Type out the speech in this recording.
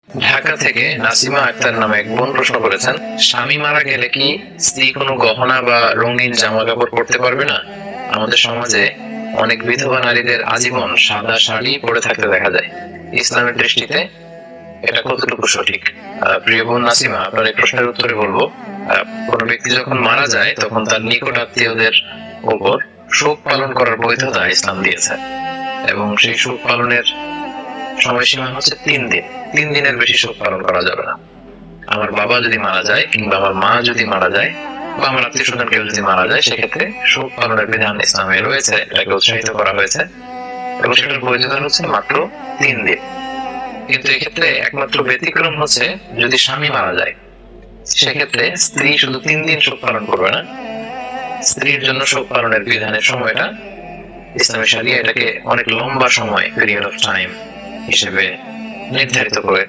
ঢাকা থেকে নাসিমা আক্তার নামে এক বোন প্রশ্ন করেছেন, স্বামী মারা গেলে কি স্ত্রী কোনো গহনা বা রঙিন জামা কাপড় পরতে পারবে না? আমাদের সমাজে অনেক বিধবা নারীদের আজীবন সাদা শাড়ি পরে থাকতে দেখা যায়। ইসলামের দৃষ্টিতে এটা কতটুকু সঠিক? প্রিয় বোন নাসিমা, আপনার এই প্রশ্নের উত্তরে বলবো, কোনো ব্যক্তি যখন মারা যায় তখন তার নিকট আত্মীয়দের উপর শোক পালন করার বৈধতা ইসলাম দিয়েছে, এবং সেই শোক পালনের সময়সীমা হচ্ছে 3 দিন। 3 দিনের বেশি শোক পালন করা যাবে না। আমার বাবা যদি মারা যায়, কিংবা আমার মা যদি মারা যায়, বা আমার আত্মীয় স্বজন কেউ যদি মারা যায়, সেক্ষেত্রে শোক পালনের বিধান ইসলামে রয়েছে, এটাকে উৎসাহিত করা হয়েছে, এবং সেটার বৈধতা হচ্ছে মাত্র 3 দিন। কিন্তু এক্ষেত্রে একমাত্র ব্যতিক্রম হচ্ছে যদি স্বামী মারা যায়, সেক্ষেত্রে স্ত্রী শুধু 3 দিন শোক পালন করবে না, স্ত্রীর জন্য শোক পালনের বিধানের সময়টা ইসলামী শরিয়া এটাকে অনেক লম্বা সময়, পিরিয়ড অফ টাইম হিসেবে নির্ধারিত করে